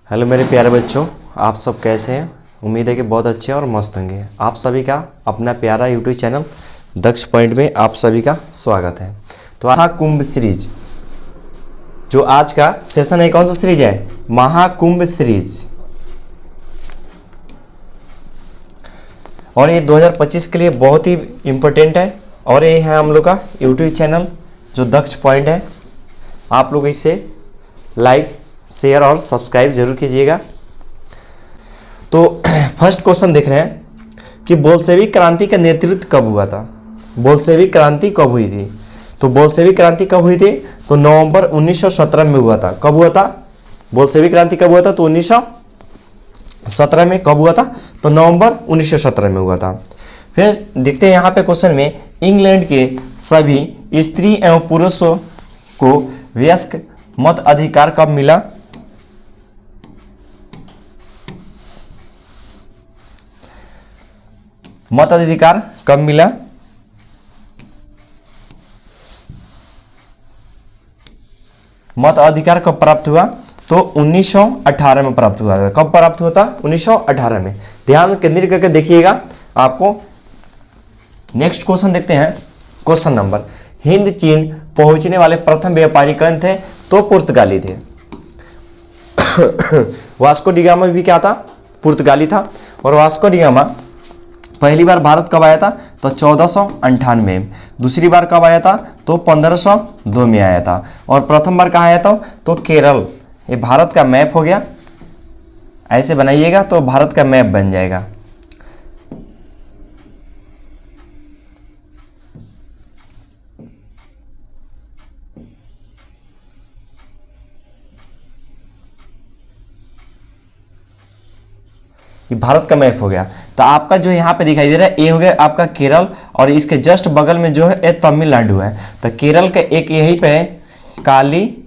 Hello मेरे प्यारे बच्चों, आप सब कैसे हैं। उम्मीद है कि बहुत अच्छे और मस्त होंगे। आप सभी का अपना प्यारा यूट्यूब चैनल दक्ष पॉइंट में आप सभी का स्वागत है। तो महाकुंभ सीरीज, जो आज का सेशन है, कौन सा सीरीज है? महाकुंभ सीरीज। और ये 2025 के लिए बहुत ही इम्पोर्टेंट है। और ये है हम लोग का यूट्यूब चैनल जो दक्ष पॉइंट है। आप लोग इसे लाइक, शेयर और सब्सक्राइब जरूर कीजिएगा। तो फर्स्ट क्वेश्चन देख रहे हैं कि बोल्शेविक क्रांति का नेतृत्व कब हुआ था। बोल्शेविक क्रांति कब हुई थी? तो बोल्शेविक क्रांति कब हुई थी? तो नवंबर 1917 में हुआ था। कब हुआ था बोल्शेविक क्रांति? कब हुआ था? तो 1917 में। कब हुआ था? तो नवंबर 1917 में हुआ था। फिर देखते हैं यहाँ पे क्वेश्चन में, इंग्लैंड के सभी स्त्री एवं पुरुषों को वयस्क मत अधिकार कब मिला? मताधिकार कब मिला? मत अधिकार कब प्राप्त हुआ? तो 1918 में प्राप्त हुआ था। कब प्राप्त हुआ था? 1918 में। ध्यान केंद्रित करके देखिएगा आपको। नेक्स्ट क्वेश्चन देखते हैं। क्वेश्चन नंबर, हिंद चीन पहुंचने वाले प्रथम व्यापारी कौन थे? तो पुर्तगाली थे। वास्को डी गामा भी क्या था? पुर्तगाली था। और वास्को डी गामा पहली बार भारत कब आया था? तो 1498 में। दूसरी बार कब आया था? तो 1502 में आया था। और प्रथम बार कहाँ आया था? तो केरल। ये भारत का मैप हो गया, ऐसे बनाइएगा तो भारत का मैप बन जाएगा। भारत का मैप हो गया। तो आपका जो यहाँ पे दिखाई दे रहा है, ये हो गया आपका केरल, और इसके जस्ट बगल में जो है ये तमिलनाडु है। तो केरल का एक यहीं पे कालीकट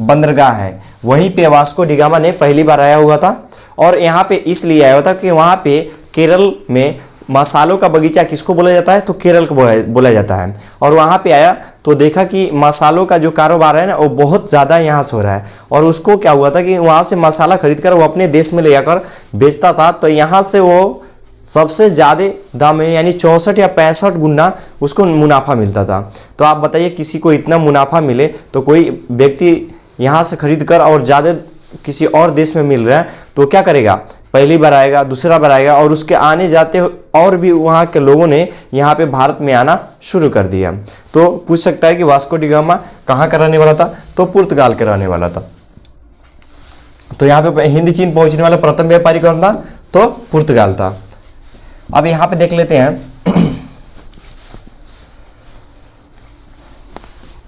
बंदरगाह है, वहीं पे वास्को डी गामा ने पहली बार आया हुआ था। और यहाँ पे इसलिए आया हुआ था कि वहाँ पे केरल में मसालों का बगीचा किसको बोला जाता है? तो केरल को बोला जाता है। और वहाँ पे आया तो देखा कि मसालों का जो कारोबार है ना, वो बहुत ज़्यादा यहाँ से हो रहा है। और उसको क्या हुआ था कि वहाँ से मसाला खरीद कर वो अपने देश में ले जाकर बेचता था। तो यहाँ से वो सबसे ज़्यादा दाम में, यानी 64 या 65 गुना उसको मुनाफा मिलता था। तो आप बताइए, किसी को इतना मुनाफा मिले तो कोई व्यक्ति यहाँ से खरीद कर और ज़्यादा किसी और देश में मिल रहा है तो क्या करेगा? पहली बार आएगा, दूसरा बार आएगा, और उसके आने जाते और भी वहाँ के लोगों ने यहाँ पे भारत में आना शुरू कर दिया। तो पूछ सकता है कि वास्को डी गामा कहाँ का रहने वाला था? तो पुर्तगाल का रहने वाला था। तो यहाँ पे हिंद चीन पहुँचने वाला प्रथम व्यापारी कौन था? तो पुर्तगाल था। अब यहाँ पे देख लेते हैं,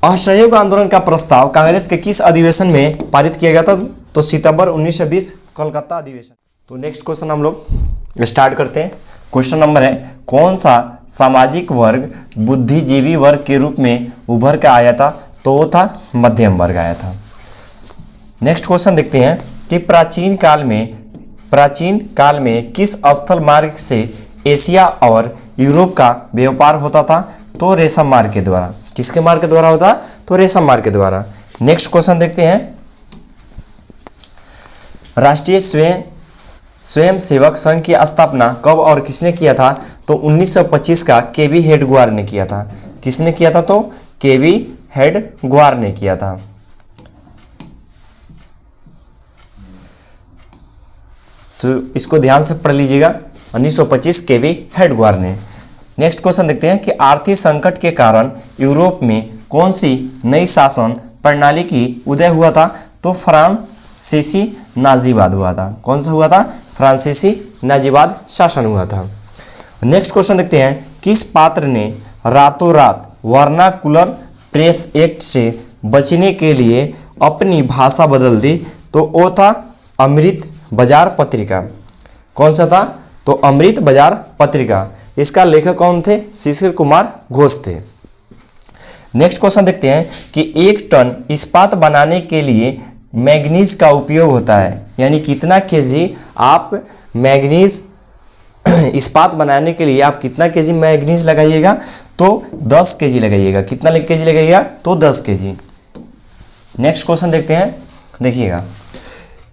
असहयोग आंदोलन का प्रस्ताव कांग्रेस के किस अधिवेशन में पारित किया गया था? तो सितंबर 1920 कोलकाता अधिवेशन। तो नेक्स्ट क्वेश्चन हम लोग स्टार्ट करते हैं। क्वेश्चन नंबर है, कौन सा सामाजिक वर्ग बुद्धिजीवी वर्ग के रूप में उभर कर आया था? तो वो था मध्यम वर्ग आया था। नेक्स्ट क्वेश्चन देखते हैं कि प्राचीन काल में किस स्थल मार्ग से एशिया और यूरोप का व्यापार होता था? तो रेशम मार्ग के द्वारा। किसके मार्ग के द्वारा होता? तो रेशम मार्ग के द्वारा। नेक्स्ट क्वेश्चन देखते हैं, राष्ट्रीय स्वयंसेवक संघ की स्थापना कब और किसने किया था? तो 1925 का केवी हेडगेवार ने किया था। किसने किया था? तो केवी हेडगेवार ने किया था। तो इसको ध्यान से पढ़ लीजिएगा, 1925 केवी हेडगेवार ने। नेक्स्ट क्वेश्चन देखते हैं कि आर्थिक संकट के कारण यूरोप में कौन सी नई शासन प्रणाली की उदय हुआ था? तो फ्रांसीसी नाजीवाद हुआ था। कौन सा हुआ था? फ्रांसीसी नाजीवाद शासन हुआ था। नेक्स्ट क्वेश्चन देखते हैं, किस पात्र ने रातों रात वर्नाकुलर प्रेस एक्ट से बचने के लिए अपनी भाषा बदल दी? तो वो था अमृत बाजार पत्रिका। कौन सा था? तो अमृत बाजार पत्रिका। इसका लेखक कौन थे? शिशिर कुमार घोष थे। नेक्स्ट क्वेश्चन देखते हैं कि 1 टन इस्पात बनाने के लिए मैग्नीज का उपयोग होता है, यानी कितना केजी आप मैग्नीज इस्पात बनाने के लिए आप कितना केजी मैग्नीज लगाइएगा? तो 10 केजी लगाइएगा। कितना केजी लगाइएगा? तो 10 केजी। नेक्स्ट क्वेश्चन देखते हैं, देखिएगा,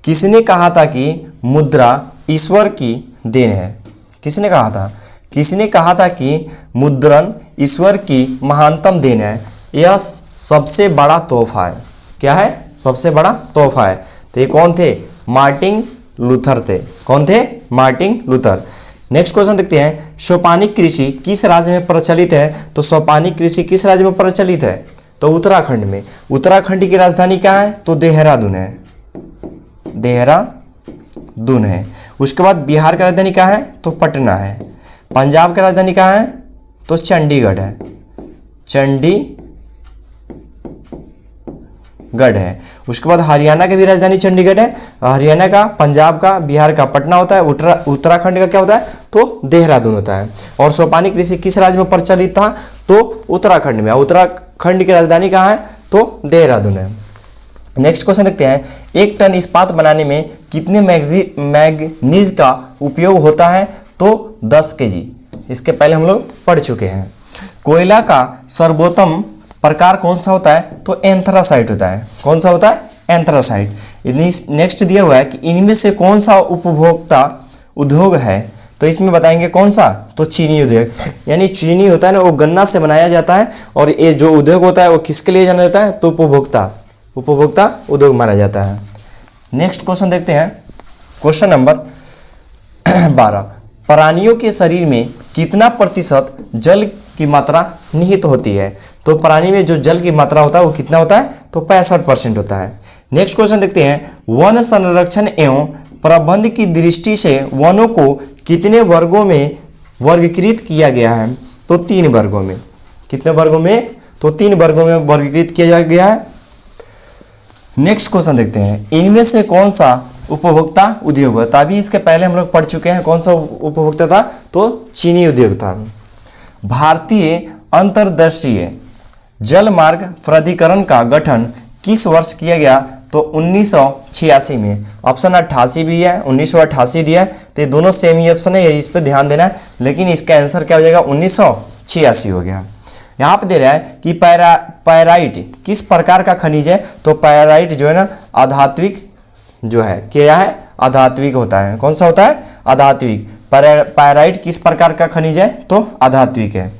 किसने कहा था कि मुद्रा ईश्वर की देन है? किसने कहा था? किसने कहा था कि मुद्रण ईश्वर की महानतम देन है, यह सबसे बड़ा तोहफा है? क्या है? सबसे बड़ा तोहफा है। तो ये कौन थे? मार्टिन लूथर थे। कौन थे? Martin Luther. नेक्स्ट क्वेश्चन देखते हैं, सोपानिक कृषि किस राज्य में प्रचलित है? तो सोपानिक कृषि किस राज्य में प्रचलित है? तो उत्तराखंड में। उत्तराखंड की राजधानी कहाँ है? तो देहरादून है। देहरादून है। उसके बाद बिहार की राजधानी कहाँ है? तो पटना है। पंजाब की राजधानी कहाँ है? तो चंडीगढ़ है। चंडीगढ़ है। उसके बाद हरियाणा की भी राजधानी चंडीगढ़ है। हरियाणा का, पंजाब का, बिहार का पटना होता है। उत्तराखंड का क्या होता है? तो देहरादून होता है। और सोपानी कृषि किस राज्य में प्रचलित था? तो उत्तराखंड में। उत्तराखंड की राजधानी कहाँ है? तो देहरादून है। नेक्स्ट क्वेश्चन देखते हैं, एक टन इस्पात बनाने में कितने मैग्नीज का उपयोग होता है? तो 10 kg। इसके पहले हम लोग पढ़ चुके हैं। कोयला का सर्वोत्तम प्रकार कौन सा होता है? तो एंथ्रासाइट होता है। कौन सा होता है? एंथ्रासाइट। नेक्स्ट दिया हुआ है कि इनमें से कौन सा उपभोक्ता उद्योग है? तो इसमें बताएंगे कौन सा? तो चीनी उद्योग। यानी चीनी होता है ना, वो गन्ना से बनाया जाता है, और ये जो उद्योग होता है वो किसके लिए जाना जाता है? तो उपभोक्ता उद्योग माना जाता है। नेक्स्ट क्वेश्चन देखते हैं, क्वेश्चन नंबर 12, प्राणियों के शरीर में कितना प्रतिशत जल की मात्रा निहित होती है? तो प्राणी में जो जल की मात्रा होता है वो कितना होता है? तो 65% होता है। नेक्स्ट क्वेश्चन देखते हैं, वन संरक्षण एवं प्रबंधन की दृष्टि से वनों को कितने वर्गों में वर्गीकृत किया गया है? तो 3 वर्गों में। कितने वर्गों में? तो 3 वर्गों में वर्गीकृत किया गया है। नेक्स्ट क्वेश्चन देखते हैं, इनमें से कौन सा उपभोक्ता उद्योग है? तभी इसके पहले हम लोग पढ़ चुके हैं। कौन सा उपभोक्ता था? तो चीनी उद्योग था। भारतीय अंतर्देशीय जल मार्ग प्राधिकरण का गठन किस वर्ष किया गया? तो 1986 में। ऑप्शन 88 भी है, 1988 दिया है, तो ये दोनों सेम ही ऑप्शन है, इस पर ध्यान देना है। लेकिन इसका आंसर क्या हो जाएगा? 1986 हो गया। यहाँ पे दे रहा है कि पैराइट किस प्रकार का खनिज है? तो पैराइट जो है ना, आधात्विक जो है, क्या है? आधात्विक होता है। कौन सा होता है? आधात्विक। पैराइट किस प्रकार का खनिज है? तो आधात्विक है।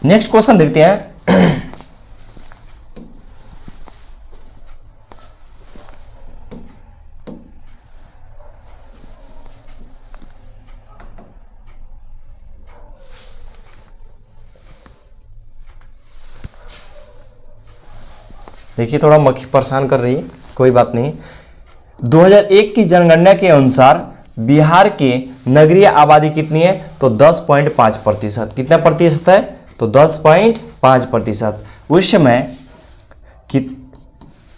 नेक्स्ट क्वेश्चन देखते हैं, देखिए थोड़ा मक्खी परेशान कर रही है, कोई बात नहीं। 2001 की जनगणना के अनुसार बिहार के नगरीय आबादी कितनी है? तो 10.5%। कितना प्रतिशत है? तो 10.5%।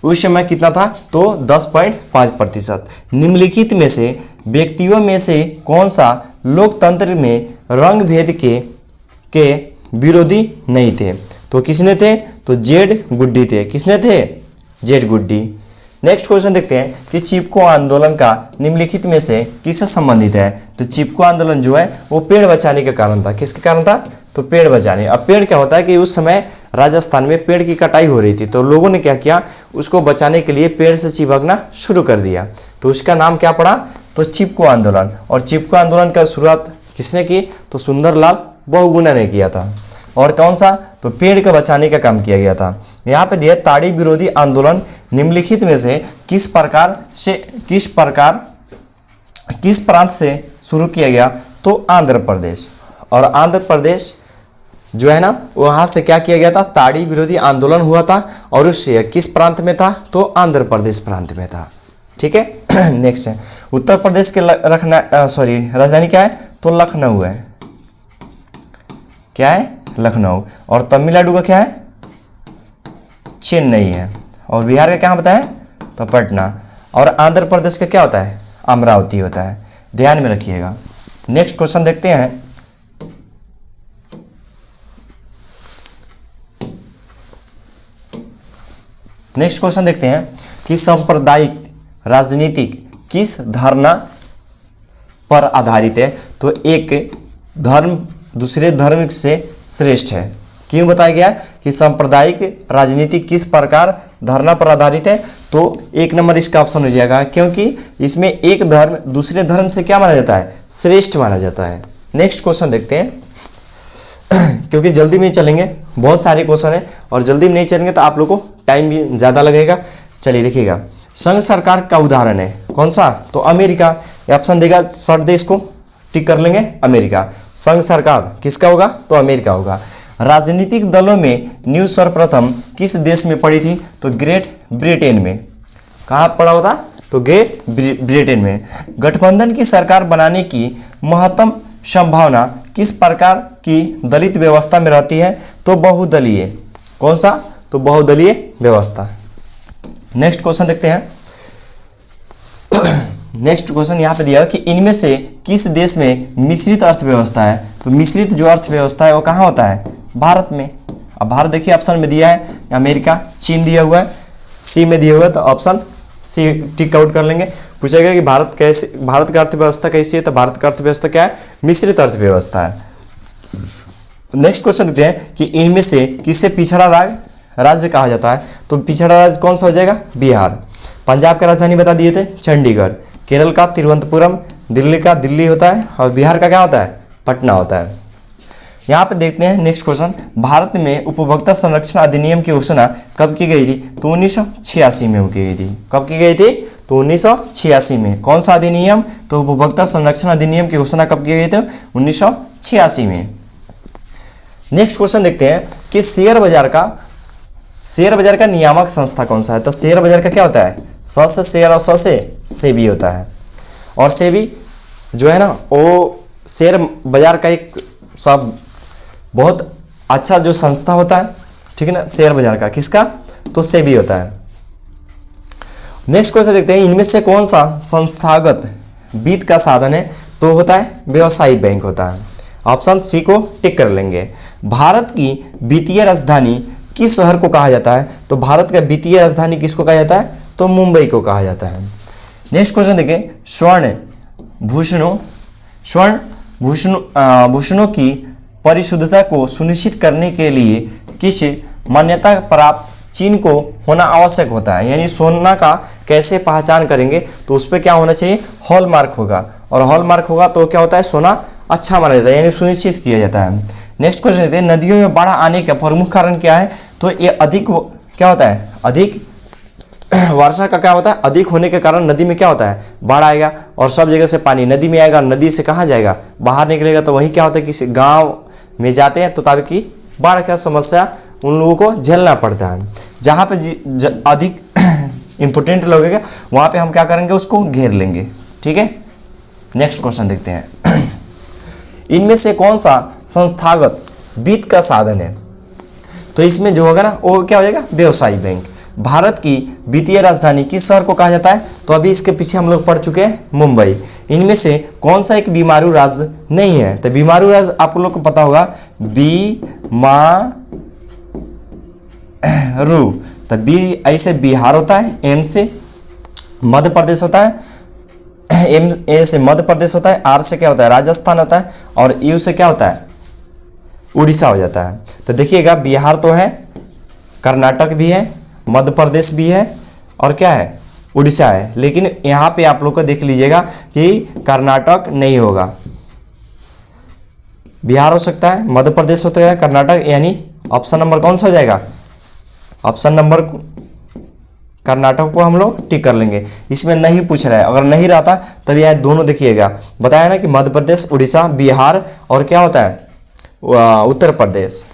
उस समय कितना था? तो 10.5%। निम्नलिखित में से व्यक्तियों में से कौन सा लोकतंत्र में रंग भेद के विरोधी नहीं थे? तो किसने थे? तो जेड गुड्डी थे। किसने थे? जेड गुड्डी। नेक्स्ट क्वेश्चन देखते हैं कि चिपको आंदोलन का निम्नलिखित में से किससे संबंधित है? तो चिपको आंदोलन जो है वो पेड़ बचाने के कारण था। किसके कारण था? तो पेड़ बचाने। अब पेड़ क्या होता है कि उस समय राजस्थान में पेड़ की कटाई हो रही थी, तो लोगों ने क्या किया? उसको बचाने के लिए पेड़ से चिपकना शुरू कर दिया, तो उसका नाम क्या पड़ा? तो चिपको आंदोलन। और चिपको आंदोलन का शुरुआत किसने की? तो सुंदरलाल बहुगुणा ने किया था। और कौन सा? तो पेड़ को बचाने का काम किया गया था। यहाँ पे दिया ताड़ी विरोधी आंदोलन निम्नलिखित में से किस प्रांत से शुरू किया गया? तो आंध्र प्रदेश। और आंध्र प्रदेश जो है ना, वहाँ से क्या किया गया था? ताड़ी विरोधी आंदोलन हुआ था। और उससे किस प्रांत में था? तो आंध्र प्रदेश प्रांत में था। ठीक है। नेक्स्ट है, उत्तर प्रदेश के राजधानी क्या है? तो लखनऊ है। क्या है? लखनऊ। और तमिलनाडु का क्या है? चेन्नई है। और बिहार का क्या बताया? तो पटना। और आंध्र प्रदेश का क्या होता है? अमरावती होता है। ध्यान में रखिएगा। नेक्स्ट क्वेश्चन देखते हैं, नेक्स्ट क्वेश्चन देखते हैं कि सांप्रदायिक राजनीतिक किस धारणा पर आधारित है? तो एक धर्म दूसरे धर्म से श्रेष्ठ है। क्यों बताया गया? कि सांप्रदायिक राजनीति किस प्रकार धारणा पर आधारित है, तो 1 नंबर इसका ऑप्शन हो जाएगा, क्योंकि इसमें एक धर्म दूसरे धर्म से क्या माना जाता है, श्रेष्ठ माना जाता है। नेक्स्ट क्वेश्चन देखते हैं क्योंकि जल्दी में चलेंगे, बहुत सारे क्वेश्चन है और जल्दी में नहीं चलेंगे तो आप लोग को टाइम भी ज़्यादा लगेगा। चलिए देखिएगा, संघ सरकार का उदाहरण है कौन सा, तो अमेरिका। ये ऑप्शन देगा, शॉर्ट देश को टिक कर लेंगे, अमेरिका। संघ सरकार किसका होगा, तो अमेरिका होगा। राजनीतिक दलों में न्यूज़ सर्वप्रथम किस देश में पड़ी थी, तो ग्रेट ब्रिटेन में। कहाँ पड़ा होता, तो ग्रेट ब्रिटेन में। गठबंधन की सरकार बनाने की महत्तम संभावना किस प्रकार की दलित व्यवस्था में रहती है, तो बहुदलीय। कौन सा, तो बहुदलीय व्यवस्था। नेक्स्ट क्वेश्चन देखते हैं। नेक्स्ट क्वेश्चन यहाँ पे दिया है कि इनमें से किस देश में मिश्रित अर्थव्यवस्था है, तो मिश्रित जो अर्थव्यवस्था है वो कहाँ होता है, भारत में। अब भारत देखिए ऑप्शन में दिया है, अमेरिका, चीन दिया हुआ है, सी में दिया हुआ है, तो ऑप्शन सी टिक आउट कर लेंगे। पूछेगा कि भारत कैसे, भारत का अर्थव्यवस्था कैसी है, तो भारत का अर्थव्यवस्था क्या है, मिश्रित अर्थव्यवस्था है। नेक्स्ट क्वेश्चन देखते हैं कि इनमें से किसे पिछड़ा राज्य कहा जाता है, तो पिछड़ा राज्य कौन सा हो जाएगा, बिहार। पंजाब का राजधानी बता दिए थे, चंडीगढ़। केरल का तिरुवनंतपुरम, दिल्ली का दिल्ली होता है, और बिहार का क्या होता है, पटना होता है। यहाँ पे देखते हैं नेक्स्ट क्वेश्चन, भारत में उपभोक्ता संरक्षण अधिनियम की घोषणा कब की गई थी, तो 1986 में की गई थी। कब की गई थी, तो 1986 में। कौन सा अधिनियम, तो उपभोक्ता संरक्षण अधिनियम की घोषणा कब की गई थी, 1986 में। नेक्स्ट क्वेश्चन देखते हैं कि शेयर बाजार का नियामक संस्था कौन सा है, तो शेयर बाजार का क्या होता है, स से शेयर और स से सेबी होता है। और सेबी जो है ना, वो शेयर बाजार का एक सब बहुत अच्छा जो संस्था होता है, ठीक है ना, शेयर बाजार का, किसका, तो सेबी होता है। नेक्स्ट क्वेश्चन देखते हैं, इनमें से कौन सा संस्थागत वित्त का साधन है, तो होता है व्यवसायिक बैंक होता है। ऑप्शन सी को टिक कर लेंगे। भारत की वित्तीय राजधानी किस शहर को कहा जाता है, तो भारत का वित्तीय राजधानी किसको कहा जाता है, तो मुंबई को कहा जाता है। नेक्स्ट क्वेश्चन देखें, स्वर्ण भूषणों की परिशुद्धता को सुनिश्चित करने के लिए किस मान्यता प्राप्त चिन्ह को होना आवश्यक होता है, यानी सोना का कैसे पहचान करेंगे, तो उस पर क्या होना चाहिए, हॉलमार्क होगा। और हॉलमार्क होगा तो क्या होता है, सोना अच्छा माना जाता है, यानी सुनिश्चित किया जाता है। नेक्स्ट क्वेश्चन देते हैं, नदियों में बाढ़ आने का प्रमुख कारण क्या है, तो ये अधिक क्या होता है, अधिक वर्षा का क्या होता है, अधिक होने के कारण नदी में क्या होता है, बाढ़ आएगा। और सब जगह से पानी नदी में आएगा, नदी से कहाँ जाएगा, बाहर निकलेगा, तो वहीं क्या होता है, किसी गाँव में जाते हैं तो ताकि बाढ़ का समस्या उन लोगों को झेलना पड़ता है। जहाँ पे अधिक इम्पोर्टेंट लगेगा वहाँ पे हम क्या करेंगे, उसको घेर लेंगे, ठीक है। नेक्स्ट क्वेश्चन देखते हैं, इनमें से कौन सा संस्थागत वित्त का साधन है, तो इसमें जो होगा ना वो क्या हो जाएगा, व्यवसायिक बैंक। भारत की वित्तीय राजधानी किस शहर को कहा जाता है, तो अभी इसके पीछे हम लोग पढ़ चुके हैं, मुंबई। इनमें से कौन सा एक बीमारू राज्य नहीं है, तो बीमारू राज्य आप लोग को पता होगा, बीमारू, तो बी ऐसे बिहार होता है, एम से मध्य प्रदेश होता है, एम ए से मध्य प्रदेश होता है, आर से क्या होता है, राजस्थान होता है, और यू से क्या होता है, उड़ीसा हो जाता है। तो देखिएगा, बिहार तो है, कर्नाटक भी है, मध्य प्रदेश भी है, और क्या है, उड़ीसा है। लेकिन यहाँ पे आप लोग को देख लीजिएगा कि कर्नाटक नहीं होगा, बिहार हो सकता है, मध्य प्रदेश होता है, कर्नाटक, यानी ऑप्शन नंबर कौन सा हो जाएगा, ऑप्शन नंबर कर्नाटक को हम लोग टिक कर लेंगे। इसमें नहीं पूछ रहा है, अगर नहीं रहता तब यह दोनों देखिएगा, बताया ना कि मध्य प्रदेश, उड़ीसा, बिहार, और क्या होता है, उत्तर प्रदेश,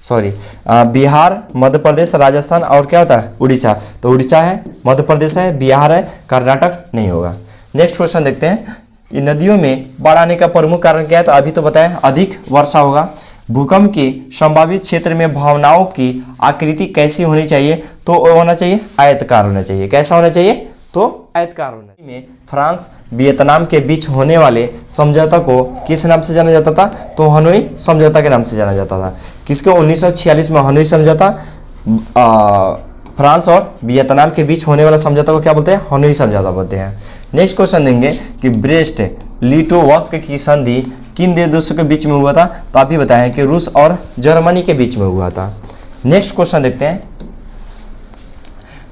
सॉरी, बिहार, मध्य प्रदेश, राजस्थान, और क्या होता है, उड़ीसा। तो उड़ीसा है, मध्य प्रदेश है, बिहार है, कर्नाटक नहीं होगा। नेक्स्ट क्वेश्चन देखते हैं, ये नदियों में बाढ़ आने का प्रमुख कारण क्या है, तो अभी तो बताया अधिक वर्षा होगा। भूकंप के संभावित क्षेत्र में भावनाओं की आकृति कैसी होनी चाहिए, तो होना चाहिए आयताकार होना चाहिए। कैसा होना चाहिए, तो आयताकार होना चाहिए। में फ्रांस वियतनाम के बीच होने वाले समझौता को किस नाम से जाना जाता था, तो हनोई समझौता के नाम से जाना जाता था। किसको, 1946 में हनोई समझौता, फ्रांस और वियतनाम के बीच होने वाला समझौता को क्या बोलते हैं, हनोई समझौता बोलते हैं। नेक्स्ट क्वेश्चन देंगे कि ब्रेस्ट लिटोवस्क की संधि किन देशों के बीच में हुआ था? तो आप ही बताएं कि रूस और जर्मनी के बीच में हुआ था। नेक्स्ट क्वेश्चन देखते हैं।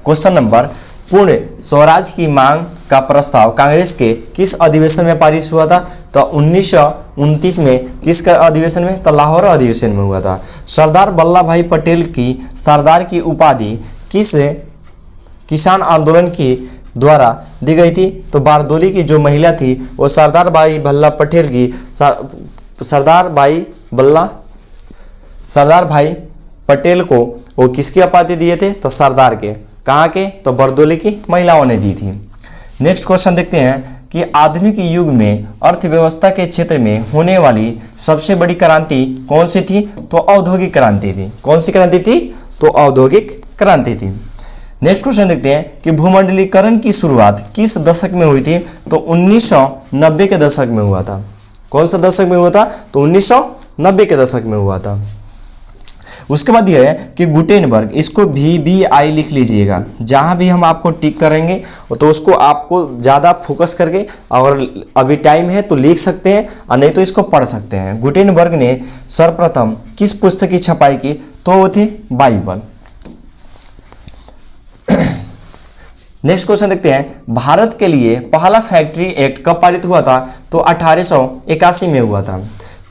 क्वेश्चन नंबर, पूर्ण स्वराज की मांग का प्रस्ताव कांग्रेस के किस अधिवेशन में पारित हुआ था? तो 1929 में। किसका अधिवेशन में? तो लाहौर अधिवेशन में हुआ था। सरदार वल्लभ भाई पटेल की सरदार की उपाधि किस किसान आंदोलन की द्वारा दी गई थी? तो बारदोली की जो महिला थी वो सरदार भाई वल्लभ पटेल की सरदार भाई पटेल को वो किसकी उपाधि दिए थे? तो सरदार के। कहाँ के? तो बारदोली की महिलाओं ने दी थी। नेक्स्ट क्वेश्चन देखते हैं कि आधुनिक युग में अर्थव्यवस्था के क्षेत्र में होने वाली सबसे बड़ी क्रांति कौन सी थी? तो औद्योगिक क्रांति थी। कौन सी क्रांति थी? तो औद्योगिक क्रांति थी। नेक्स्ट क्वेश्चन देखते हैं कि भूमंडलीकरण की शुरुआत किस दशक में हुई थी? तो 1990 के दशक में हुआ था। कौन सा दशक में हुआ था? तो 1990 के दशक में हुआ था। उसके बाद यह है कि गुटेनबर्ग, इसको VBI लिख लीजिएगा। जहां भी हम आपको टिक करेंगे तो उसको आपको ज़्यादा फोकस करके, और अभी टाइम है तो लिख सकते हैं और नहीं तो इसको पढ़ सकते हैं। गुटेनबर्ग ने सर्वप्रथम किस पुस्तक की छपाई की? तो वो थी बाइबल। नेक्स्ट क्वेश्चन देखते हैं, भारत के लिए पहला फैक्ट्री एक्ट कब पारित हुआ था? तो 1881 में हुआ था।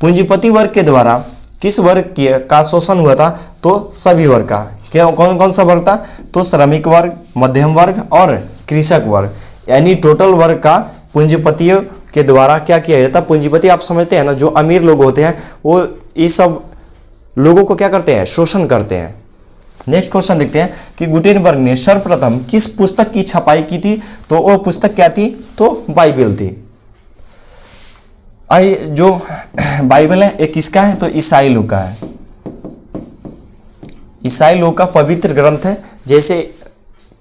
पूंजीपति वर्ग के द्वारा किस वर्ग का शोषण हुआ था? तो सभी वर्ग का। क्या कौन कौन सा वर्ग था? तो श्रमिक वर्ग, मध्यम वर्ग और कृषक वर्ग, यानी टोटल वर्ग का पूंजीपतियों के द्वारा क्या किया जाता? पूंजीपति आप समझते हैं ना, जो अमीर लोग होते हैं वो इस सब लोगों को क्या करते हैं? शोषण करते हैं। नेक्स्ट क्वेश्चन देखते हैं कि गुटेनबर्ग ने सर्वप्रथम किस पुस्तक की छपाई की थी? तो वो पुस्तक क्या थी? तो बाइबल थी। जो बाइबल है एक किसका है? तो ईसाई लोग का है। ईसाई लोग का पवित्र ग्रंथ है। जैसे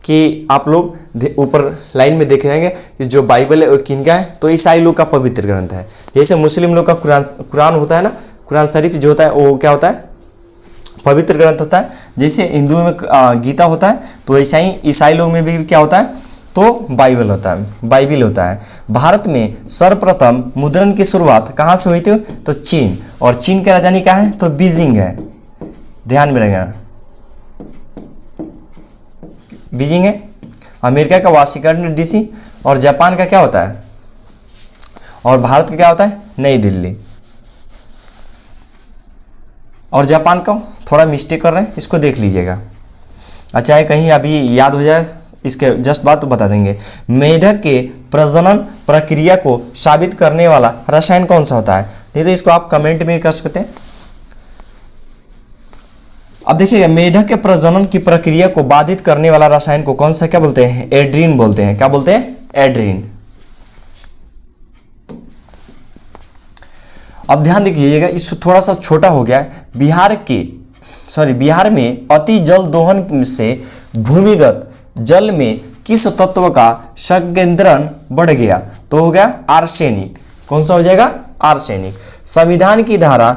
कि आप लोग ऊपर लाइन में देख रहे हैं कि जो बाइबल है वो किनका है? तो ईसाई लोग का पवित्र ग्रंथ है। जैसे मुस्लिम लोग का कुरान होता है ना, कुरान शरीफ जो होता है वो क्या होता है? पवित्र ग्रंथ होता है। जैसे हिंदुओं में गीता होता है, तो ऐसा ही ईसाई लोग में भी क्या होता है? तो बाइबल होता है। भारत में सर्वप्रथम मुद्रण की शुरुआत कहाँ से हुई थी? तो चीन। और चीन की राजधानी कहाँ है? तो बीजिंग है। ध्यान में रखना, बीजिंग है। अमेरिका का वाशिंगटन DC। और जापान का क्या होता है? और भारत का क्या होता है? नई दिल्ली। और जापान का थोड़ा मिस्टेक कर रहे हैं, इसको देख लीजिएगा। अच्छा है, कहीं अभी याद हो जाए इसके जस्ट बात तो बता देंगे। मेढक के प्रजनन प्रक्रिया को साबित करने वाला रसायन कौन सा होता है? नहीं तो इसको आप कमेंट में कर सकते हैं। अब देखिएगा, मेढक के प्रजनन की प्रक्रिया को बाधित करने वाला रसायन को कौन सा क्या बोलते हैं? एड्रीन बोलते हैं। क्या बोलते हैं? एड्रीन। अब ध्यान दीजिएगा, इसको थोड़ा सा छोटा हो गया है। बिहार में अति जल दोहन से भूमिगत जल में किस तत्व का संकेंद्रण बढ़ गया? तो हो गया आर्सेनिक। कौन सा हो जाएगा? आर्सेनिक। संविधान की धारा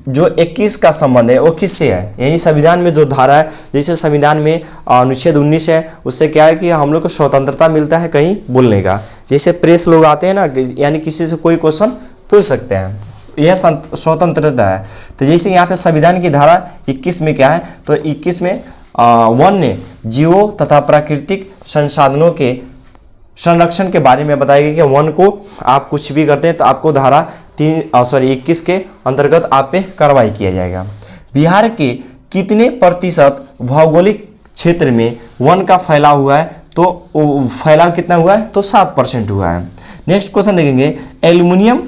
जो 21 का संबंध है वो किससे है? यानी संविधान में जो धारा है, जैसे संविधान में अनुच्छेद 19 है, उससे क्या है कि हम लोग को स्वतंत्रता मिलता है कहीं बोलने का। जैसे प्रेस लोग आते हैं ना, यानी किसी से कोई क्वेश्चन पूछ सकते हैं, यह स्वतंत्रता है। तो जैसे यहाँ पे संविधान की धारा 21 में क्या है? तो 21 में वन्य जीवों तथा प्राकृतिक संसाधनों के संरक्षण के बारे में बताया गया कि वन को आप कुछ भी करते हैं तो आपको धारा 21 के अंतर्गत आप पे कार्रवाई किया जाएगा। बिहार के कितने प्रतिशत भौगोलिक क्षेत्र में वन का फैलाव हुआ है? तो फैलाव कितना हुआ है? तो 7% हुआ है। नेक्स्ट क्वेश्चन देखेंगे, एल्युमिनियम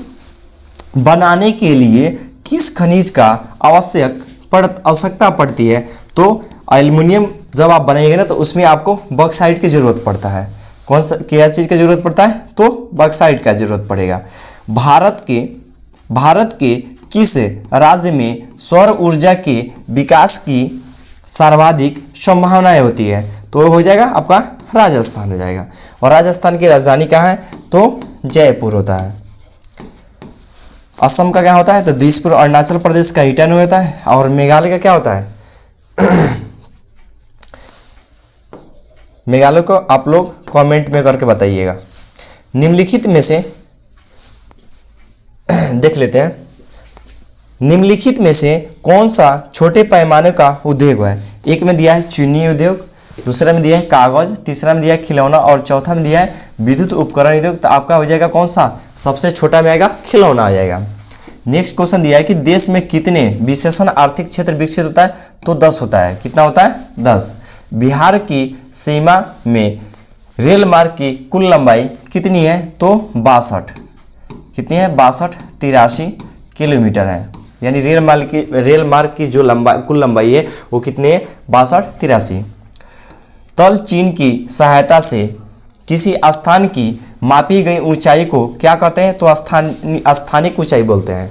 बनाने के लिए किस खनिज का आवश्यकता पड़ती है? तो एल्युमिनियम जब आप बनाएंगे ना तो उसमें आपको बॉक्साइट की जरूरत पड़ता है। कौन सा क्या चीज़ की जरूरत पड़ता है? तो बॉक्साइट का जरूरत पड़ेगा। भारत के किस राज्य में सौर ऊर्जा के विकास की सर्वाधिक संभावनाएं होती है? तो हो जाएगा आपका राजस्थान हो जाएगा। और राजस्थान की राजधानी कहाँ है? तो जयपुर होता है। असम का क्या होता है? तो दिसपुर। अरुणाचल प्रदेश का ईटानगर होता है। और मेघालय का क्या होता है? मेघालय को आप लोग कमेंट में करके बताइएगा। निम्नलिखित में से देख लेते हैं, निम्नलिखित में से कौन सा छोटे पैमाने का उद्योग है? एक में दिया है चीनी उद्योग, दूसरा में दिया है कागज, तीसरा में दिया है खिलौना और चौथा में दिया है विद्युत उपकरण उद्योग। तो आपका हो जाएगा कौन सा? सबसे छोटा में आएगा खिलौना आ जाएगा। नेक्स्ट क्वेश्चन दिया है कि देश में कितने विशेषण आर्थिक क्षेत्र विकसित होता है? तो 10 होता है। कितना होता है? 10। बिहार की सीमा में रेल मार्ग की कुल लंबाई कितनी है? तो 62। कितनी है? 62 83 किलोमीटर है। यानी रेल मार्ग की जो कुल लंबाई है वो कितनी है? 62 83। तल चिन्ह की सहायता से किसी स्थान की मापी गई ऊंचाई को क्या कहते हैं? तो स्थानिक ऊंचाई बोलते हैं।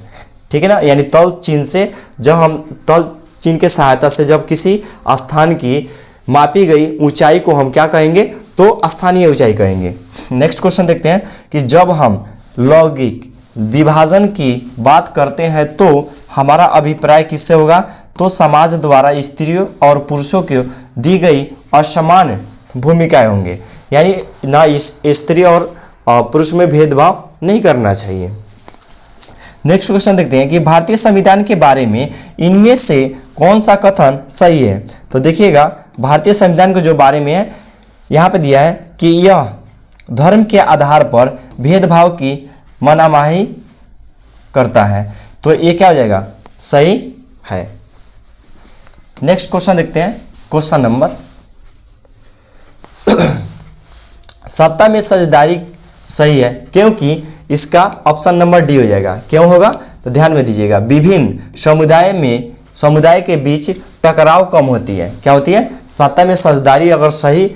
ठीक है ना। यानी तल चिन्ह से जब हम तल चिन्ह के सहायता से जब किसी स्थान की मापी गई ऊंचाई को हम क्या कहेंगे? तो स्थानीय ऊंचाई कहेंगे। नेक्स्ट क्वेश्चन देखते हैं कि जब हम लैंगिक विभाजन की बात करते हैं तो हमारा अभिप्राय किससे होगा? तो समाज द्वारा स्त्रियों और पुरुषों को दी गई असमान भूमिकाएं होंगे। यानी ना स्त्री और पुरुष में भेदभाव नहीं करना चाहिए। नेक्स्ट क्वेश्चन देखते हैं कि भारतीय संविधान के बारे में इनमें से कौन सा कथन सही है? तो देखिएगा, भारतीय संविधान के जो बारे में है यहाँ पे दिया है कि यह धर्म के आधार पर भेदभाव की मनाही करता है। तो ये क्या हो जाएगा? सही है। नेक्स्ट क्वेश्चन देखते हैं, क्वेश्चन नंबर सत्ता में साझेदारी सही है क्योंकि इसका ऑप्शन नंबर डी हो जाएगा। क्यों होगा? तो ध्यान में दीजिएगा, विभिन्न समुदाय के बीच टकराव कम होती है। क्या होती है? सत्ता में साझेदारी अगर सही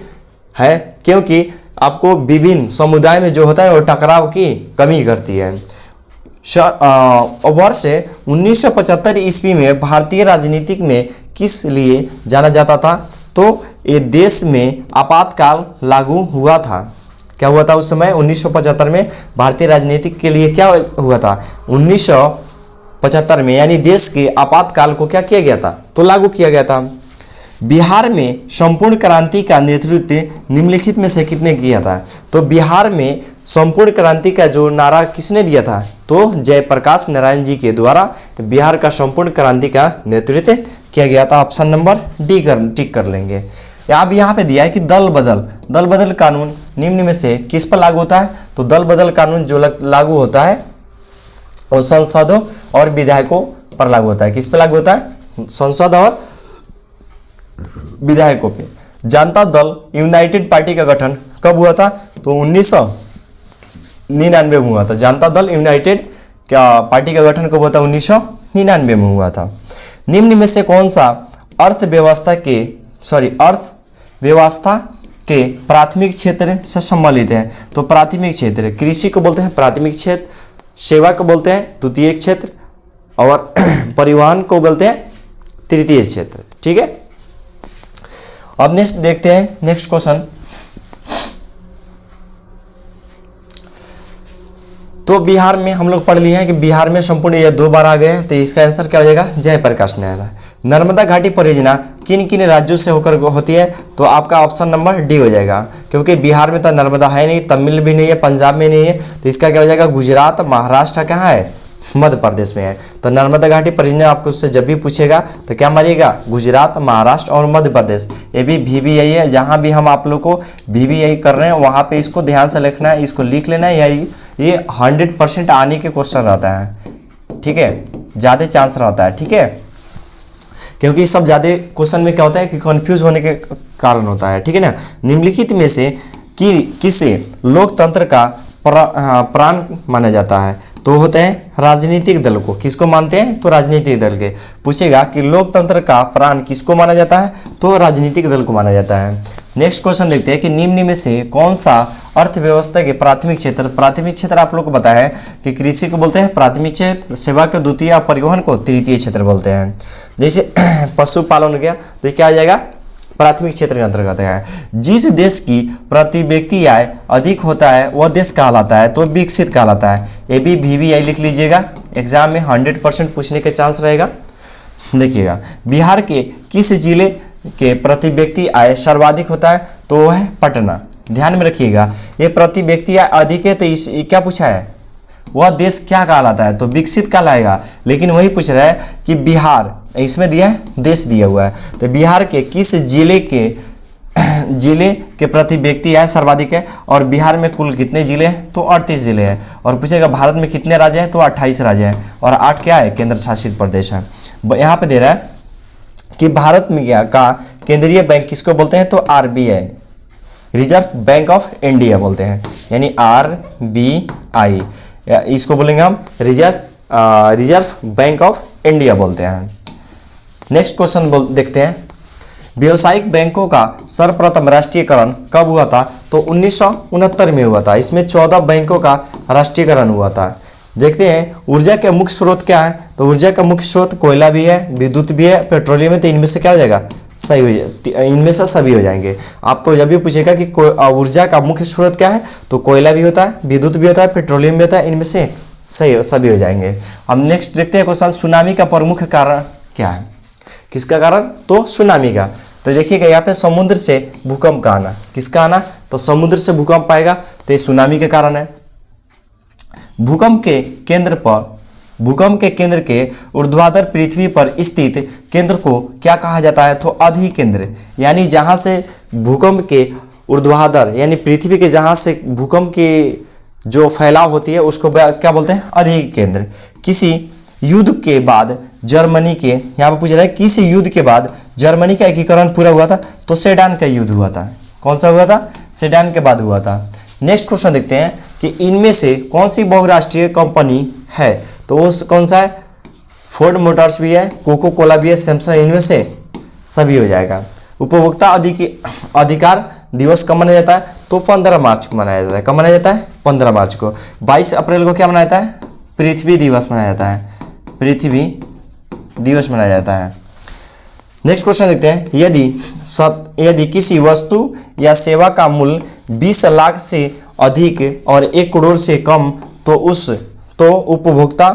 है क्योंकि आपको विभिन्न समुदाय में जो होता है वो टकराव की कमी करती है। वर्ष 1975 ईस्वी में भारतीय राजनीतिक में किस लिए जाना जाता था? तो ये देश में आपातकाल लागू हुआ था। क्या हुआ था उस समय? 1975 में भारतीय राजनीतिक के लिए क्या हुआ था? 1975 में यानी देश के आपातकाल को क्या किया गया था? तो लागू किया गया था। बिहार में संपूर्ण क्रांति का नेतृत्व निम्नलिखित में से किसने किया था? तो बिहार में संपूर्ण क्रांति का जो नारा किसने दिया था? तो जयप्रकाश नारायण जी के द्वारा बिहार का संपूर्ण क्रांति का नेतृत्व किया गया था। ऑप्शन नंबर डी टिक कर लेंगे। अब यहाँ पे दिया है कि दल बदल कानून निम्न में से किस पर लागू होता है? तो दल बदल कानून जो लागू होता है वो सांसदों और विधायकों पर लागू होता है। किस पे लागू होता है? संसद और विधायकों पे। जनता दल यूनाइटेड पार्टी का गठन कब हुआ था? तो 1999 में हुआ था। जनता दल यूनाइटेड पार्टी का गठन कब हुआ था? 1999 में हुआ था। निम्न में से कौन सा अर्थव्यवस्था के प्राथमिक क्षेत्र से सम्मिलित है? तो प्राथमिक क्षेत्र कृषि को बोलते हैं प्राथमिक क्षेत्र, सेवा को बोलते हैं द्वितीय क्षेत्र और परिवहन को बोलते हैं तृतीय क्षेत्र। ठीक है। अब नेक्स्ट देखते हैं, नेक्स्ट क्वेश्चन। तो बिहार में हम लोग पढ़ लिए हैं कि बिहार में संपूर्ण ये 2 बार आ गए हैं। तो इसका आंसर क्या हो जाएगा? जयप्रकाश नारायण। नर्मदा घाटी परियोजना किन किन राज्यों से होकर होती है? तो आपका ऑप्शन नंबर डी हो जाएगा क्योंकि बिहार में तो नर्मदा है नहीं, तमिल भी नहीं है, पंजाब में नहीं है। तो इसका क्या हो जाएगा? गुजरात, महाराष्ट्र कहाँ है? मध्य प्रदेश में है। तो नर्मदा घाटी परियोजना आपको उससे जब भी पूछेगा तो क्या मारिएगा? गुजरात, महाराष्ट्र और मध्य प्रदेश। ये भी VBI है। जहाँ भी हम आप लोग को VBI कर रहे हैं वहाँ पे इसको ध्यान से लिखना है, इसको लिख लेना है। ये 100% आने के क्वेश्चन रहता है। ठीक है, ज़्यादा चांस रहता है। ठीक है, क्योंकि सब ज़्यादा क्वेश्चन में क्या होता है कि कंफ्यूज होने के कारण होता है। ठीक है ना। निम्नलिखित में से किसे लोकतंत्र का प्राण माना जाता है? तो होते हैं राजनीतिक दल को। किसको मानते हैं? तो राजनीतिक दल के। पूछेगा कि लोकतंत्र का प्राण किसको माना जाता है? तो राजनीतिक दल को माना जाता है। नेक्स्ट क्वेश्चन देखते हैं कि निम्न में से कौन सा अर्थव्यवस्था के प्राथमिक क्षेत्र आप लोग को पता है कि कृषि को बोलते हैं प्राथमिक क्षेत्र, सेवा को द्वितीय, परिवहन को तृतीय क्षेत्र बोलते हैं। जैसे पशुपालन हो गया तो क्या आ जाएगा? प्राथमिक क्षेत्र के अंतर्गत है। जिस देश की प्रति व्यक्ति आय अधिक होता है वह देश कहलाता है, तो विकसित कहलाता है। ये भी VBI लिख लीजिएगा, एग्जाम में 100% पूछने के चांस रहेगा। देखिएगा, बिहार के किस जिले के प्रति व्यक्ति आय सर्वाधिक होता है? तो वह है पटना। ध्यान में रखिएगा, ये प्रति व्यक्ति आय अधिक है तो इस क्या पूछा है? वह देश क्या कहलाता है, तो विकसित कहलाएगा। लेकिन वही पूछ रहा है कि बिहार, इसमें दिया है देश दिया हुआ है, तो बिहार के किस जिले के प्रति व्यक्ति आय सर्वाधिक है, और बिहार में कुल कितने जिले हैं, तो 38 जिले हैं। और पूछेगा भारत में कितने राज्य हैं, तो 28 राज्य हैं, और 8 क्या है, केंद्र शासित प्रदेश है। यहाँ पे दे रहा है कि भारत में का केंद्रीय बैंक किसको बोलते हैं, तो RBI, reserve bank of India बोलते हैं, यानी RBI, इसको बोलेंगे हम रिजर्व बैंक ऑफ इंडिया बोलते हैं। नेक्स्ट क्वेश्चन देखते हैं, व्यावसायिक बैंकों का सर्वप्रथम राष्ट्रीयकरण कब हुआ था, तो 1969 में हुआ था। इसमें 14 बैंकों का राष्ट्रीयकरण हुआ था। देखते हैं ऊर्जा के मुख्य स्रोत क्या है, तो ऊर्जा का मुख्य स्रोत कोयला भी है, विद्युत भी है, पेट्रोलियम है, तो इनमें से क्या हो जाएगा, सही हो जाए, इनमें से सभी हो जाएंगे। आपको जब भी पूछेगा कि ऊर्जा का मुख्य स्रोत क्या है, तो कोयला भी होता है, विद्युत भी होता है, पेट्रोलियम भी होता है, इनमें से सही सभी हो जाएंगे। अब नेक्स्ट देखते हैं क्वेश्चन, सुनामी का प्रमुख कारण क्या है, किसका कारण, तो सुनामी का। तो देखिएगा यहाँ पे समुद्र से भूकंप का आना, किसका आना, तो समुद्र से भूकंप आएगा, तो ये सुनामी के कारण है। भूकंप के केंद्र के ऊर्ध्वाधर पृथ्वी पर स्थित केंद्र को क्या कहा जाता है, तो अधिकेंद्र, यानी जहां से भूकंप के ऊर्ध्वाधर यानी पृथ्वी के जहां से भूकंप की जो फैलाव होती है उसको क्या बोलते हैं, अधिकेंद्र। किसी युद्ध के बाद जर्मनी के, यहाँ पर पूछ रहा है किस युद्ध के बाद जर्मनी का एकीकरण पूरा हुआ था, तो सेडान का युद्ध हुआ था। कौन सा हुआ था, सेडान के बाद हुआ था। नेक्स्ट क्वेश्चन देखते हैं कि इनमें से कौन सी बहुराष्ट्रीय कंपनी है, तो वो कौन सा है, फोर्ड मोटर्स भी है, कोको कोला भी है, सैमसंग, इनमें से सभी हो जाएगा। उपभोक्ता अधिकार दिवस कब मनाया जाता है, तो 15 मार्च को मनाया जाता है। कब मनाया जाता है, 15 मार्च को। 22 अप्रैल को क्या मनाया जाता है, पृथ्वी दिवस मनाया जाता है, पृथ्वी दिवस मनाया जाता है। नेक्स्ट क्वेश्चन देखते हैं, यदि किसी वस्तु या सेवा का मूल्य 20 लाख से अधिक और 1 करोड़ से कम, तो उपभोक्ता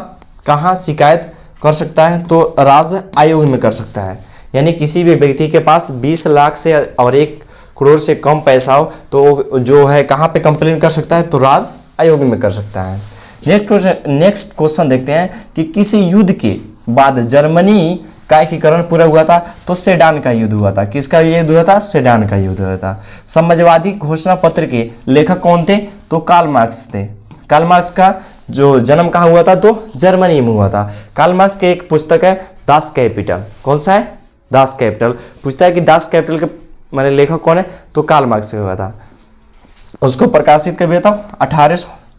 कहाँ शिकायत कर सकता है, तो राज्य आयोग में कर सकता है। यानी किसी भी व्यक्ति के पास 20 लाख से और 1 करोड़ से कम पैसा हो, तो जो है कहाँ पे कंप्लेन कर सकता है, तो राज्य आयोग में कर सकता है। नेक्स्ट क्वेश्चन देखते हैं कि किसी युद्ध के बाद जर्मनी का एकीकरण पूरा हुआ था, तो सेडान का युद्ध हुआ था। किसका युद्ध हुआ था, सेडान का युद्ध हुआ था। समाजवादी घोषणा पत्र के लेखक कौन थे, तो कार्ल मार्क्स थे। कार्ल मार्क्स का जो जन्म कहाँ हुआ था, तो जर्मनी में हुआ था। कार्ल मार्क्स के एक पुस्तक है दास कैपिटल, कौन सा है, दास कैपिटल। पूछता है कि दास कैपिटल के मैंने लेखक कौन है, तो कार्ल मार्क्स हुआ था। उसको प्रकाशित कब हुआ था,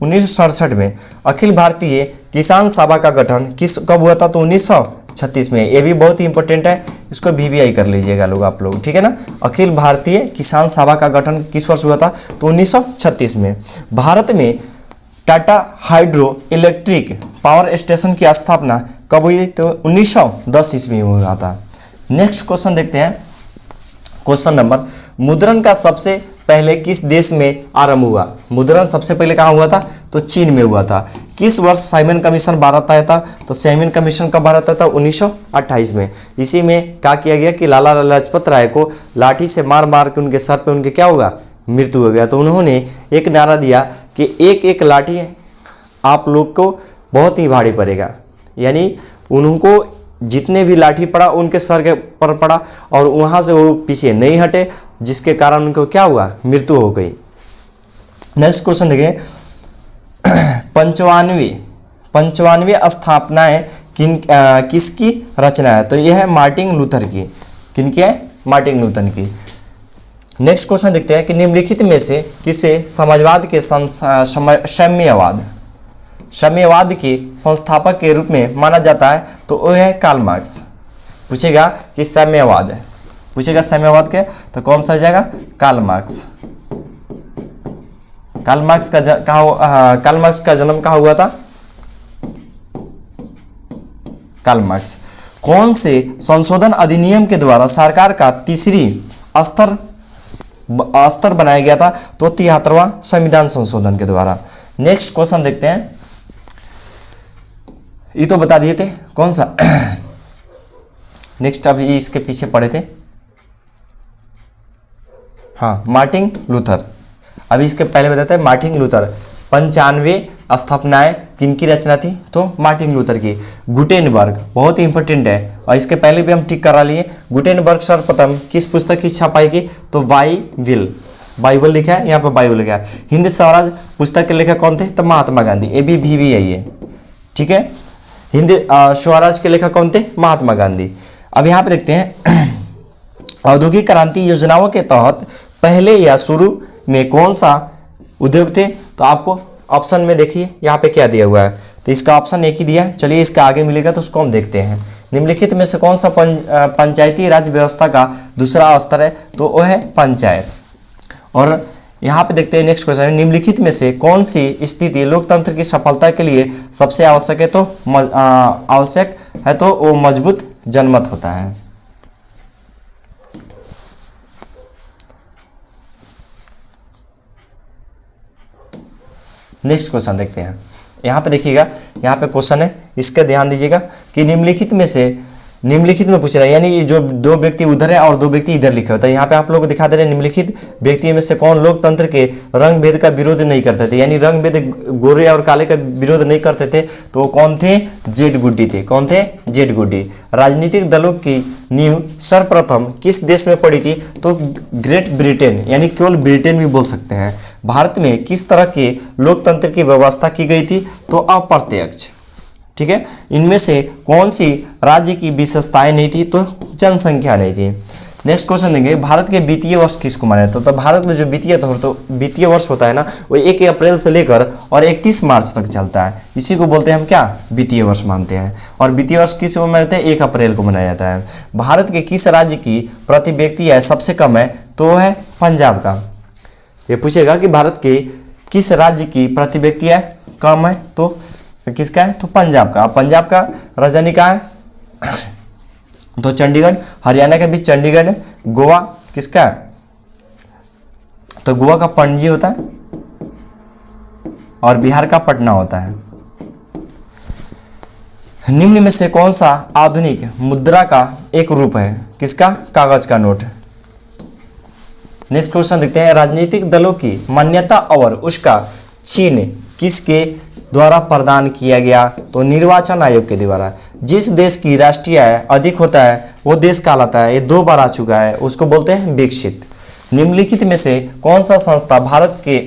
1967 में। अखिल भारतीय किसान सभा का गठन कब हुआ था, तो 1936 में। ये भी बहुत ही इंपॉर्टेंट है, इसको VVI कर लीजिएगा आप लोग, ठीक है ना। अखिल भारतीय किसान सभा का गठन किस वर्ष हुआ था, तो 1936 में। भारत में Tata hydro electric power station की स्थापना कब हुई, तो 1910 ईस्वी में हुआ था। नेक्स्ट क्वेश्चन देखते हैं, क्वेश्चन नंबर, मुद्रण का सबसे पहले किस देश में आरंभ हुआ। मुद्रण सबसे पहले कहाँ हुआ था, तो चीन में हुआ था। किस वर्ष साइमन कमीशन भारत आया था, तो साइमन कमीशन कब भारत आया था, 1928 में। इसी में क्या किया गया कि लाला लाजपत राय को लाठी से मार मार के उनके सर पे उनके क्या होगा, मृत्यु हो गया। तो उन्होंने एक नारा दिया कि एक एक लाठी आप लोग को बहुत ही भारी पड़ेगा, यानी उनको जितने भी लाठी पड़ा उनके सर के पर पड़ा, और वहाँ से वो पीछे नहीं हटे, जिसके कारण उनको क्या हुआ, मृत्यु हो गई। नेक्स्ट क्वेश्चन देखिए, 95 स्थापनाएं किसकी रचना है, तो यह है मार्टिन लूथर की। किनकी है, मार्टिन लूथर की। नेक्स्ट क्वेश्चन देखते हैं कि निम्नलिखित में से किसे समाजवाद के साम्यवाद के संस्थापक के रूप में माना जाता है, तो वह है कार्ल मार्क्स। पूछेगा कि साम्यवाद है, पूछेगा साम्यवाद के, तो कौन सा हो जाएगा, कार्ल मार्क्स। कार्ल मार्क्स का जन्म कहाँ हुआ था, कार्ल मार्क्स। कौन से संशोधन अधिनियम के द्वारा सरकार का तीसरी स्तर बनाया गया था, तो 73वां संविधान संशोधन के द्वारा। नेक्स्ट क्वेश्चन देखते हैं, ये तो बता दिए थे कौन सा। नेक्स्ट अब ये इसके पीछे पढ़े थे, हाँ, मार्टिन लूथर। अभी इसके पहले बताते हैं, मार्टिन लूथर 95 स्थापनाएं किनकी रचना थी? तो मार्टिन लूथर की। गुटेनबर्ग बहुत ही इंपॉर्टेंट है और इसके पहले भी हम टिक करा लिए। गुटेनबर्ग सर्वप्रथम किस पुस्तक की छपाई की? तो बाइबल लिखा है, यहाँ पर बाइबल लिखा है। हिंद स्वराज पुस्तक के लेखक कौन थे? तो महात्मा गांधी। ये भी यही है, ठीक है। हिंद स्वराज के लेखक कौन थे? महात्मा गांधी। अब यहाँ पे देखते हैं औद्योगिक क्रांति योजनाओं के तहत पहले या शुरू में कौन सा उद्योग थे? तो आपको ऑप्शन में देखिए यहाँ पे क्या दिया हुआ है, तो इसका ऑप्शन एक ही दिया है। चलिए इसका आगे मिलेगा तो उसको हम देखते हैं। निम्नलिखित में से कौन सा पंचायती राज व्यवस्था का दूसरा स्तर है? तो वो है पंचायत। और यहाँ पे देखते हैं नेक्स्ट क्वेश्चन, निम्नलिखित में से कौन सी स्थिति लोकतंत्र की सफलता के लिए सबसे आवश्यक है? तो आवश्यक है तो वो मजबूत जनमत होता है। नेक्स्ट क्वेश्चन देखते हैं। यहाँ पे देखिएगा, यहाँ पे क्वेश्चन है, इसका ध्यान दीजिएगा कि निम्नलिखित में पूछ रहा है, यानी जो दो व्यक्ति उधर है और दो व्यक्ति इधर लिखे होता है। यहाँ पे आप लोग को दिखा दे रहे हैं निम्नलिखित व्यक्तियों में से कौन लोकतंत्र के रंग भेद का विरोध नहीं करते थे, यानी रंग भेद गोरे और काले का विरोध नहीं करते थे। तो कौन थे? जेड गुड्डी थे। कौन थे? जेड गुड्डी। राजनीतिक दलों की नींव सर्वप्रथम किस देश में पड़ी थी? तो ग्रेट ब्रिटेन, यानी केवल ब्रिटेन भी बोल सकते हैं। भारत में किस तरह के लोकतंत्र की व्यवस्था की गई थी? तो अप्रत्यक्ष, ठीक है। इनमें से कौन सी राज्य की विशेषताएं नहीं थी? तो जनसंख्या नहीं थी। नेक्स्ट क्वेश्चन देंगे, भारत के वित्तीय वर्ष किसको माना जाता है? तो भारत में जो वित्तीय वर्ष होता है ना, वो 1 अप्रैल से लेकर और 31 मार्च तक चलता है। इसी को बोलते हैं हम क्या? वित्तीय वर्ष मानते हैं। और वित्तीय वर्ष किस को मनाते हैं? 1 अप्रैल को मनाया जाता है। भारत के किस राज्य की प्रति व्यक्ति आय सबसे कम है? तो वो है पंजाब का। ये पूछेगा कि भारत के किस राज्य की प्रति व्यक्ति आय कम है? तो किसका है? तो पंजाब का। पंजाब का राजधानी कहाँ है? तो चंडीगढ़। हरियाणा का भी चंडीगढ़ है। गोवा किसका है? तो गोवा का पणजी होता है और बिहार का पटना होता है। निम्न में से कौन सा आधुनिक मुद्रा का एक रूप है? किसका? कागज का नोट। नेक्स्ट क्वेश्चन देखते हैं, राजनीतिक दलों की मान्यता और उसका चिन्ह किसके द्वारा प्रदान किया गया? तो निर्वाचन आयोग के द्वारा। जिस देश की राष्ट्रीय आय अधिक होता है वो देश कहलाता है। ये 2 बार आ चुका है, उसको बोलते हैं विकसित। निम्नलिखित में से कौन सा संस्था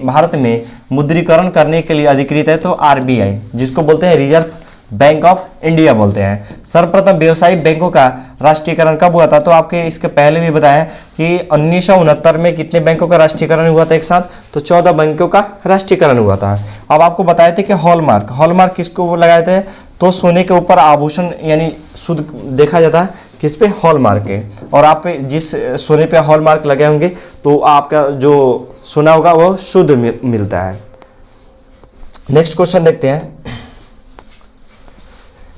भारत में मुद्रीकरण करने के लिए अधिकृत है? तो आरबीआई, जिसको बोलते हैं रिजर्व बैंक ऑफ इंडिया बोलते हैं। सर्वप्रथम व्यावसायिक बैंकों का राष्ट्रीयकरण कब हुआ था? तो आपके इसके पहले भी बताया कि 1969 में कितने बैंकों का राष्ट्रीयकरण हुआ था एक साथ? तो 14 बैंकों का राष्ट्रीयकरण हुआ था। अब आपको बताए थे कि हॉलमार्क किसको लगाए थे? तो सोने के ऊपर आभूषण यानी शुद्ध देखा जाता है किस पे? हॉलमार्क है। और आप जिस सोने पे हॉलमार्क लगे होंगे तो आपका जो सोना होगा वो शुद्ध मिलता है। नेक्स्ट क्वेश्चन देखते हैं,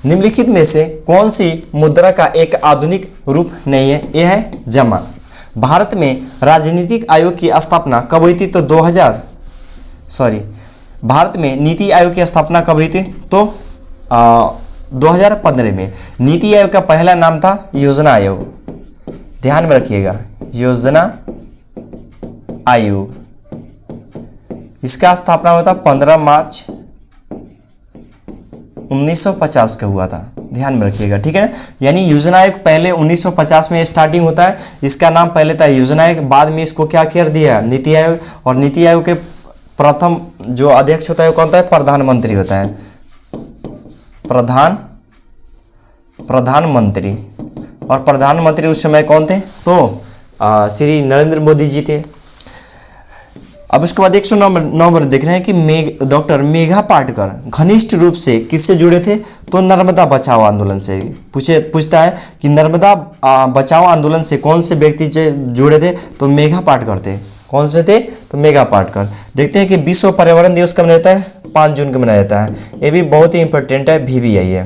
निम्नलिखित में से कौन सी मुद्रा का एक आधुनिक रूप नहीं है? यह है जमा। भारत में राजनीतिक आयोग की स्थापना कब हुई थी? तो भारत में नीति आयोग की स्थापना कब हुई थी? तो 2015 में। नीति आयोग का पहला नाम था योजना आयोग। ध्यान में रखिएगा, योजना आयोग। इसका स्थापना हुआ था 15 मार्च 1950 का हुआ था। ध्यान में रखिएगा, ठीक है ना। यानी योजना आयोग पहले 1950 में स्टार्टिंग होता है। इसका नाम पहले था योजना आयोग, बाद में इसको क्या कर दिया? नीति आयोग। और नीति आयोग के प्रथम जो अध्यक्ष होता है वो कौन होता है? प्रधानमंत्री होता है। प्रधानमंत्री। और प्रधानमंत्री उस समय कौन थे? तो श्री नरेंद्र मोदी जी थे। अब उसके बाद 109 नंबर देख रहे हैं कि डॉक्टर मेघा पाटकर घनिष्ठ रूप से किससे जुड़े थे? तो नर्मदा बचाओ आंदोलन से। पूछता है कि नर्मदा बचाओ आंदोलन से कौन से व्यक्ति जुड़े थे? तो मेघा पाटकर थे। कौन से थे? तो मेघा पाटकर। देखते हैं कि विश्व पर्यावरण दिवस कब मनाया जाता है? 5 जून को मनाया जाता है। ये भी बहुत ही इंपॉर्टेंट है, VVI है।